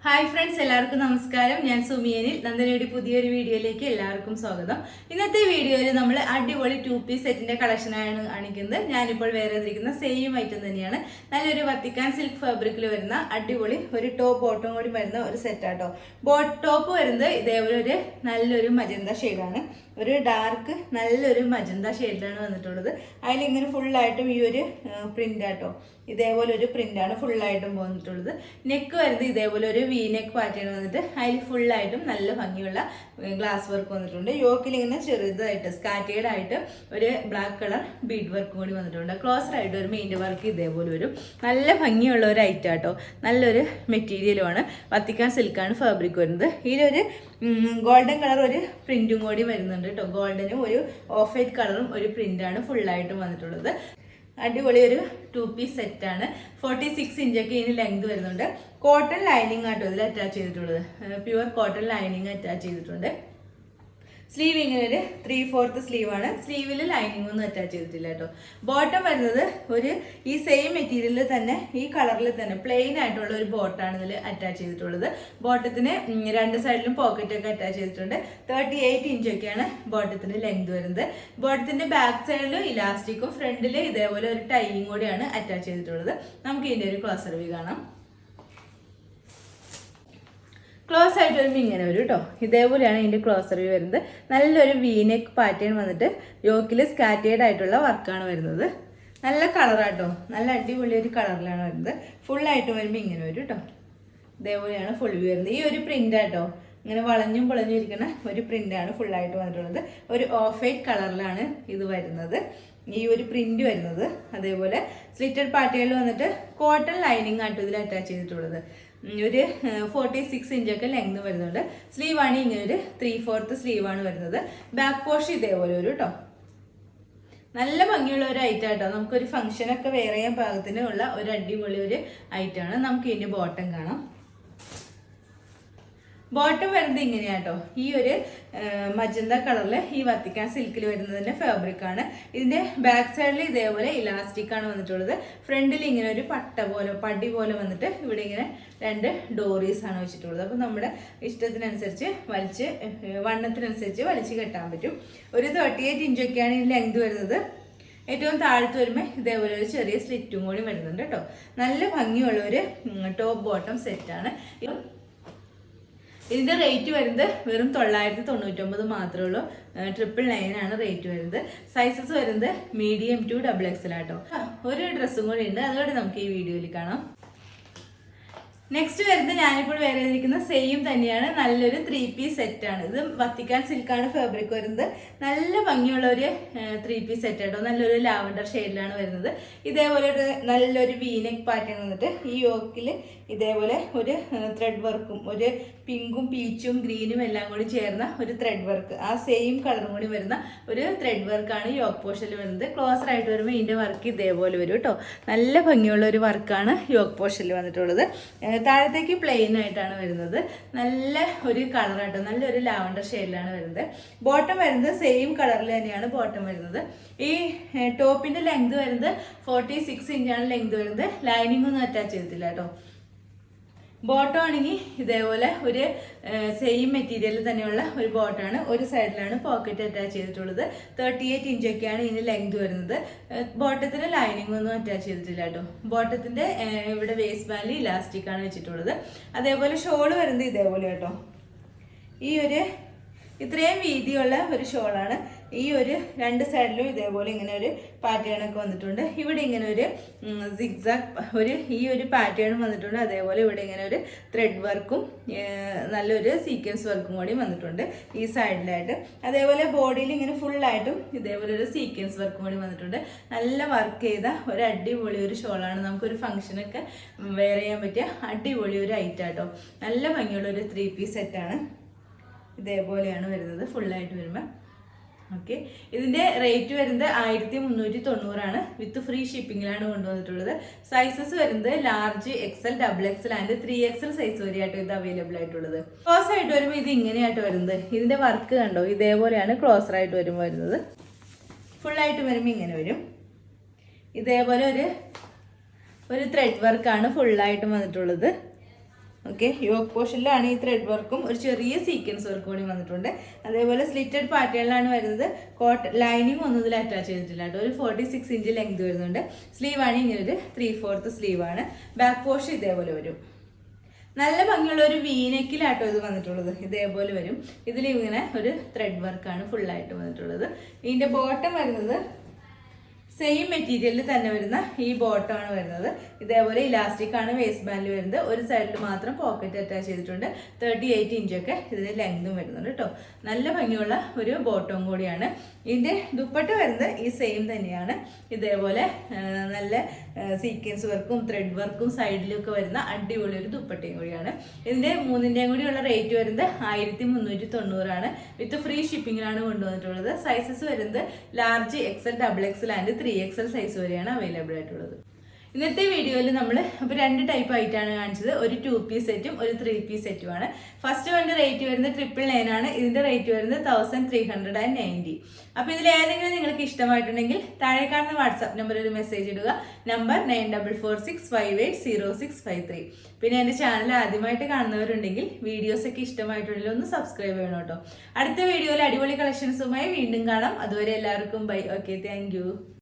Hi friends, എല്ലാവർക്കും നമസ്കാരം. ഞാൻ സുമിയനിൽ നന്ദനയുടെ പുതിയൊരു വീഡിയോയിലേക്ക് എല്ലാവർക്കും സ്വാഗതം. ഇന്നത്തെ വീഡിയോയിൽ നമ്മൾ അടിപൊളി 2 പീസ് സെറ്റിന്റെ കളക്ഷനാണ് കാണിക്കുന്നത്. ഞാനിപ്പോൾ വേറെ ഇരിക്കുന്ന സെയിം ഐറ്റം തന്നെയാണ്. നല്ലൊരു വത്തിക്കാൻ സിൽക്ക് ഫാബ്രിക്കിൽ വരുന്ന അടിപൊളി ഒരു ടോപ്പ് ബോട്ടം കൂടി വരുന്ന ഒരു സെറ്റാട്ടോ. ടോപ്പ് വരുന്നത് ഇതേപോലെ ഒരു നല്ലൊരു മജന്ത ഷെയ്ഡാണ്. ഒരു ഡാർക്ക് നല്ലൊരു മജന്ത ഷെയ്ഡിലാണ് വന്നിട്ടുള്ളത്. അതിലിങ്ങനെ ഫുള്ളായിട്ടും ഈ ഒരു പ്രിന്റ് ആട്ടോ, ഇതേപോലെ ഒരു പ്രിന്റാണ് ഫുള്ളായിട്ടും വന്നിട്ടുള്ളത്. നെക്ക് വരുന്നത് ഇതേപോലെ ഒരു വി നെക്ക് പാറ്റേൺ വന്നിട്ട് അതിൽ ഫുള്ളായിട്ടും നല്ല ഭംഗിയുള്ള ഗ്ലാസ് വർക്ക് വന്നിട്ടുണ്ട്. യോക്കിൽ ഇങ്ങനെ ചെറുതായിട്ട് സ്കാറ്റേഡ് ആയിട്ട് ഒരു ബ്ലാക്ക് കളർ ബീഡ് വർക്ക് കൂടി വന്നിട്ടുണ്ട്. ക്ലോസർ ആയിട്ട് ഒരു മെയിൻ്റെ വർക്ക് ഇതേപോലെ വരും. നല്ല ഭംഗിയുള്ള ഒരു ഐറ്റം ആട്ടോ. നല്ലൊരു മെറ്റീരിയലുമാണ്. വത്തിക്കാൻ സിൽക്കാണ് ഫാബ്രിക് വരുന്നത്. ഇതിലൊരു ഗോൾഡൻ കളർ ഒരു പ്രിന്റും കൂടി വരുന്നുണ്ട് കേട്ടോ. ഗോൾഡനും ഒരു ഓഫ് വൈറ്റ് കളറും ഒരു പ്രിന്റാണ് ഫുള്ളായിട്ടും വന്നിട്ടുള്ളത്. അടിപൊളി ഒരു 2 പീസ് സെറ്റാണ്. 46 ഇഞ്ചൊക്കെ ഇതിന് ലെങ്ത് വരുന്നുണ്ട്. കോട്ടൺ ലൈനിങ് ആട്ടോ ഇതിൽ അറ്റാച്ച് ചെയ്തിട്ടുള്ളത്. പ്യുവർ കോട്ടൺ ലൈനിങ് അറ്റാച്ച് ചെയ്തിട്ടുണ്ട്. സ്ലീവ് ഇങ്ങനെ ഒരു 3/4 സ്ലീവാണ്. സ്ലീവിൽ ലൈനിങ് ഒന്നും അറ്റാച്ച് ചെയ്തിട്ടില്ല കേട്ടോ. ബോട്ടം വരുന്നത് ഒരു ഈ സെയിം മെറ്റീരിയലിൽ തന്നെ ഈ കളറിൽ തന്നെ പ്ലെയിൻ ആയിട്ടുള്ള ഒരു ബോട്ടാണ് ഇതിൽ അറ്റാച്ച് ചെയ്തിട്ടുള്ളത്. ബോട്ടത്തിന് രണ്ട് സൈഡിലും പോക്കറ്റൊക്കെ അറ്റാച്ച് ചെയ്തിട്ടുണ്ട്. 38 ഇഞ്ചൊക്കെയാണ് ബോട്ടത്തിന്റെ ലെങ്ത് വരുന്നത്. ബോട്ടത്തിന്റെ ബാക്ക് സൈഡിൽ ഇലാസ്റ്റിക്കും ഫ്രണ്ടിൽ ഇതേപോലെ ഒരു ടൈയും കൂടിയാണ് അറ്റാച്ച് ചെയ്തിട്ടുള്ളത്. നമുക്ക് ഇതിന്റെ ഒരു ക്ലോസർ വ്യൂ കാണാം. ക്ലോസ് ആയിട്ട് വരുമ്പോൾ ഇങ്ങനെ വരും കേട്ടോ. ഇതേപോലെയാണ് ഇതിൻ്റെ ക്ലോസർ വ്യൂ വരുന്നത്. നല്ലൊരു വീനെക്ക് പാറ്റേൺ വന്നിട്ട് യോക്കിൽ സ്കാറ്റേഡ് ആയിട്ടുള്ള വർക്കാണ് വരുന്നത്. നല്ല കളറാട്ടോ, നല്ല അടിപൊളി ഒരു കളറിലാണ് വരുന്നത്. ഫുള്ളായിട്ട് വരുമ്പോൾ ഇങ്ങനെ വരും കേട്ടോ. ഇതേപോലെയാണ് ഫുൾ വ്യൂ വരുന്നത്. ഈ ഒരു പ്രിന്റ് ആട്ടോ, ഇങ്ങനെ വളഞ്ഞും പൊളഞ്ഞും ഇരിക്കുന്ന ഒരു പ്രിന്റാണ് ഫുള്ളായിട്ട് വന്നിട്ടുള്ളത്. ഒരു ഓഫ് വൈറ്റ് കളറിലാണ് ഇത് വരുന്നത്, ഈ ഒരു പ്രിന്റ് വരുന്നത്. അതേപോലെ സ്ലിറ്റഡ് പാറ്റേണിൽ വന്നിട്ട് കോട്ടൺ ലൈനിങ് ആട്ടോ ഇതിൽ അറ്റാച്ച് ചെയ്തിട്ടുള്ളത്. ഒരു 46 ഇഞ്ചൊക്കെ ലെങ്ത് വരുന്നുണ്ട്. സ്ലീവാണ് ഇങ്ങനെ ഒരു 3/4 സ്ലീവാണ് വരുന്നത്. ബാക്ക് പോർഷൻ ഇതേപോലെ ഒരു കേട്ടോ. നല്ല ഭംഗിയുള്ള ഒരു ഐറ്റം ആട്ടോ. നമുക്കൊരു ഫംഗ്ഷനൊക്കെ വെയർ ചെയ്യാൻ പാകത്തിന് ഉള്ള ഒരു അടിപൊളി ഒരു ഐറ്റമാണ്. നമുക്ക് ഇതിന്റെ ബോട്ടം കാണാം. ബോട്ടം വരുന്നത് ഇങ്ങനെയാട്ടോ. ഈ ഒരു മജന്ത കളറിൽ ഈ വത്തിക്കാൻ സിൽക്കിൽ വരുന്നതിന്റെ ഫാബ്രിക് ആണ്. ഇതിന്റെ ബാക്ക് സൈഡിൽ ഇതേപോലെ ഇലാസ്റ്റിക് ആണ് വന്നിട്ടുള്ളത്. ഫ്രണ്ടിൽ ഇങ്ങനെ ഒരു പടി പോലെ വന്നിട്ട് ഇവിടെ ഇങ്ങനെ 2 ഡോറീസ് ആണ് വെച്ചിട്ടുള്ളത്. അപ്പൊ നമ്മുടെ ഇഷ്ടത്തിനനുസരിച്ച് വണ്ണത്തിനനുസരിച്ച് വലിച്ച് കെട്ടാൻ പറ്റും. ഒരു 38 ഇഞ്ചൊക്കെയാണ് ഈ ലെങ്ത് വരുന്നത്. ഏറ്റവും താഴത്ത് വരുമ്പോൾ ഇതേപോലെ ഒരു ചെറിയ സ്ലിറ്റും കൂടി വരുന്നുണ്ട് കേട്ടോ. നല്ല ഭംഗിയുള്ള ഒരു ടോപ്പ് ബോട്ടം സെറ്റാണ്. ഇതിന്റെ റേറ്റ് വരുന്നത് വെറും 999 മാത്രമേ ഉള്ളൂ. 999 ആണ് റേറ്റ് വരുന്നത്. സൈസസ് വരുന്നത് മീഡിയം ടു XXL ആട്ടോ. ഒരു ഡ്രസ്സും കൂടി ഉണ്ട്, അതുകൊണ്ട് നമുക്ക് ഈ വീഡിയോയിൽ കാണാം. നെക്സ്റ്റ് വരുന്നത് ഞാനിപ്പോൾ വേറെ ഇരിക്കുന്ന സെയിം തന്നെയാണ്. നല്ലൊരു 3 പീസ് സെറ്റാണ്. ഇത് വത്തിക്കാൻ സിൽക്കാണ് ഫാബ്രിക് വരുന്നത്. നല്ല ഭംഗിയുള്ള ഒരു 3 പീസ് സെറ്റ് ആട്ടോ. നല്ലൊരു ലാവൻഡർ ഷെയ്ഡിലാണ് വരുന്നത്. ഇതേപോലെ ഒരു നല്ലൊരു വീനെക്ക് പാറ്റേൺ വന്നിട്ട് ഈ യോക്കിൽ ഇതേപോലെ ഒരു ത്രെഡ് വർക്കും ഒരു പിങ്കും പീച്ചും ഗ്രീനും എല്ലാം കൂടി ചേർന്ന ഒരു ത്രെഡ് വർക്ക്, ആ സെയിം കളറും കൂടി വരുന്ന ഒരു ത്രെഡ് വർക്കാണ് യോക്ക് പോർഷനിൽ വരുന്നത്. ക്ലോസർ ആയിട്ട് വരുമ്പോൾ ഇതിന്റെ വർക്ക് ഇതേപോലെ വരും കേട്ടോ. നല്ല ഭംഗിയുള്ള ഒരു വർക്കാണ് യോക്ക് പോർഷനിൽ വന്നിട്ടുള്ളത്. താഴത്തേക്ക് പ്ലെയിൻ ആയിട്ടാണ് വരുന്നത്. നല്ല ഒരു കളറാട്ടോ, നല്ലൊരു ലാവൻഡർ ഷെയ്ഡിലാണ് വരുന്നത്. ബോട്ടം വരുന്നത് സെയിം കളറിൽ തന്നെയാണ് ബോട്ടം വരുന്നത്. ഈ ടോപ്പിന്റെ ലെങ്ത് വരുന്നത് 46 ഇഞ്ചാണ് ലെങ്ത് വരുന്നത്. ലൈനിങ് ഒന്നും അറ്റാച്ച് ചെയ്തിട്ടില്ല കേട്ടോ. ബോട്ടം ആണെങ്കിൽ ഇതേപോലെ ഒരു സെയിം മെറ്റീരിയലിൽ തന്നെയുള്ള ഒരു ബോട്ടാണ്. ഒരു സൈഡിലാണ് പോക്കറ്റ് അറ്റാച്ച് ചെയ്തിട്ടുള്ളത്. 38 ഇഞ്ചൊക്കെയാണ് ഇതിന് ലെങ്ത് വരുന്നത്. ബോട്ടത്തിന് ലൈനിങ് ഒന്നും അറ്റാച്ച് ചെയ്തിട്ടില്ല കേട്ടോ. ബോട്ടത്തിന്റെ ഇവിടെ വേസ്റ്റ് ബാൻഡിൽ ഇലാസ്റ്റിക് ആണ് വെച്ചിട്ടുള്ളത്. അതേപോലെ ഷോള് വരുന്നത് ഇതേപോലെ കേട്ടോ. ഈ ഒരു ഇത്രയും വീതിയുള്ള ഒരു ഷോളാണ്. ഈ ഒരു 2 സൈഡിലും ഇതേപോലെ ഇങ്ങനെ ഒരു പാറ്റേൺ ഒക്കെ വന്നിട്ടുണ്ട്. ഇവിടെ ഇങ്ങനെ ഒരു സിഗ്സാഗ് ഈ ഒരു പാറ്റേൺ വന്നിട്ടുണ്ട്. അതേപോലെ ഇവിടെ ഇങ്ങനെ ഒരു ത്രെഡ് വർക്കും നല്ലൊരു സീക്വൻസ് വർക്കും കൂടി വന്നിട്ടുണ്ട് ഈ സൈഡിലായിട്ട്. അതേപോലെ ബോഡിയിൽ ഇങ്ങനെ ഫുള്ളായിട്ടും ഇതേപോലെ ഒരു സീക്വൻസ് വർക്കും കൂടി വന്നിട്ടുണ്ട്. നല്ല വർക്ക് ചെയ്ത ഒരു അടിപൊളി ഒരു ഷോളാണ്. നമുക്കൊരു ഫംഗ്ഷനൊക്കെ വെയർ ചെയ്യാൻ പറ്റിയ അടിപൊളി ഒരു ഐറ്റം ആട്ടോ. നല്ല ഭംഗിയുള്ള ഒരു 3 പീസ് സെറ്റാണ്. ഇതേപോലെയാണ് വരുന്നത് ഫുള്ളായിട്ട് വരുമ്പോൾ. ഓക്കെ, ഇതിന്റെ റേറ്റ് വരുന്നത് 1390 വിത്ത് ഫ്രീ ഷിപ്പിംഗിലാണ് കൊണ്ടുവന്നിട്ടുള്ളത്. സൈസസ് വരുന്നത് large XL, XXL and 3XL size വരെയാട്ടോ ഇത് അവൈലബിൾ ആയിട്ടുള്ളത്. ക്ലോസ് ആയിട്ട് വരുമ്പോൾ ഇത് ഇങ്ങനെയായിട്ട് വരുന്നത്. ഇതിന്റെ വർക്ക് കണ്ടോ, ഇതേപോലെയാണ് ക്ലോസർ ആയിട്ട് വരുമ്പോൾ വരുന്നത്. ഫുള്ളായിട്ട് വരുമ്പോൾ ഇങ്ങനെ വരും. ഇതേപോലെ ഒരു ത്രെഡ് വർക്കാണ് ഫുള്ളായിട്ടും വന്നിട്ടുള്ളത്. ഓക്കെ, യോക്ക് പോർഷനിലാണ് ഈ ത്രെഡ് വർക്കും ഒരു ചെറിയ സീക്വൻസ് വർക്കും കൂടി വന്നിട്ടുണ്ട്. അതേപോലെ സ്ലിറ്റഡ് പാറ്റേണിലാണ് വരുന്നത്. ലൈനിങ് ഒന്നും ഇതിൽ അറ്റാച്ച് ചെയ്തിട്ടില്ല കേട്ടോ. ഒരു 46 ഇഞ്ച് ലെങ്ത് വരുന്നുണ്ട്. സ്ലീവാണ് ഇങ്ങനെ ഒരു 3/4 സ്ലീവാണ്. ബാക്ക് പോർഷൻ ഇതേപോലെ വരും. നല്ല ഭംഗിയുള്ള ഒരു വീനെക്കിലാട്ടോ ഇത് വന്നിട്ടുള്ളത്. ഇതേപോലെ വരും. ഇതിൽ ഇങ്ങനെ ഒരു ത്രെഡ് വർക്കാണ് ഫുള്ളായിട്ട് വന്നിട്ടുള്ളത്. ഇതിന്റെ ബോട്ടം വരുന്നത് സെയിം മെറ്റീരിയലിൽ തന്നെ വരുന്ന ഈ ബോട്ടമാണ് വരുന്നത്. ഇതേപോലെ ഇലാസ്റ്റിക് ആണ് വേസ്റ്റ് ബാൻഡിൽ വരുന്നത്. ഒരു സൈഡിൽ മാത്രം പോക്കറ്റ് അറ്റാച്ച് ചെയ്തിട്ടുണ്ട്. 38 ഇഞ്ചൊക്കെ ഇതിന് ലെങ്തും വരുന്നുണ്ട് കേട്ടോ. നല്ല ഭംഗിയുള്ള ഒരു ബോട്ടവും കൂടിയാണ്. ഇതിന്റെ ദുപ്പട്ട വരുന്നത് ഈ സെയിം തന്നെയാണ്. ഇതേപോലെ നല്ല സീക്വൻസ് വർക്കും ത്രെഡ് വർക്കും സൈഡിലൊക്കെ വരുന്ന അടിപൊളി ഒരു ദുപ്പട്ടയും കൂടിയാണ്. ഇതിന്റെ മൂന്നിന്റെയും കൂടിയുള്ള റേറ്റ് വരുന്നത് 1390 ആണ്. വിത്ത് ഫ്രീ ഷിപ്പിംഗിലാണ് കൊണ്ടുവന്നിട്ടുള്ളത്. സൈസസ് വരുന്നത് large, XL, XXL and 3XL size വരെയാണ് അവൈലബിൾ ആയിട്ടുള്ളത്. ഇന്നത്തെ വീഡിയോയിൽ നമ്മൾ അപ്പോൾ 2 ടൈപ്പ് ആയിട്ടാണ് കാണിച്ചത്. ഒരു 2 പീസ് സെറ്റും ഒരു 3 പീസ് സെറ്റുമാണ്. ഫസ്റ്റ് വണ്ടി റേറ്റ് വരുന്നത് 999 ആണ്. ഇതിന്റെ റേറ്റ് വരുന്നത് 1390. അപ്പോൾ ഇതിൽ ഏതെങ്കിലും നിങ്ങൾക്ക് ഇഷ്ടമായിട്ടുണ്ടെങ്കിൽ താഴെ കാണുന്ന വാട്സാപ്പ് നമ്പറിൽ ഒരു മെസ്സേജ് ഇടുക. നമ്പർ 9446580653. പിന്നെ എൻ്റെ ചാനൽ ആദ്യമായിട്ട് കാണുന്നവരുണ്ടെങ്കിൽ വീഡിയോസ് ഒക്കെ ഇഷ്ടമായിട്ടുണ്ടെങ്കിൽ ഒന്ന് സബ്സ്ക്രൈബ് ചെയ്യണം കേട്ടോ. അടുത്ത വീഡിയോയിൽ അടിപൊളി കളക്ഷൻസുമായി വീണ്ടും കാണാം. അതുവരെ എല്ലാവർക്കും ബൈ. Okay, thank you.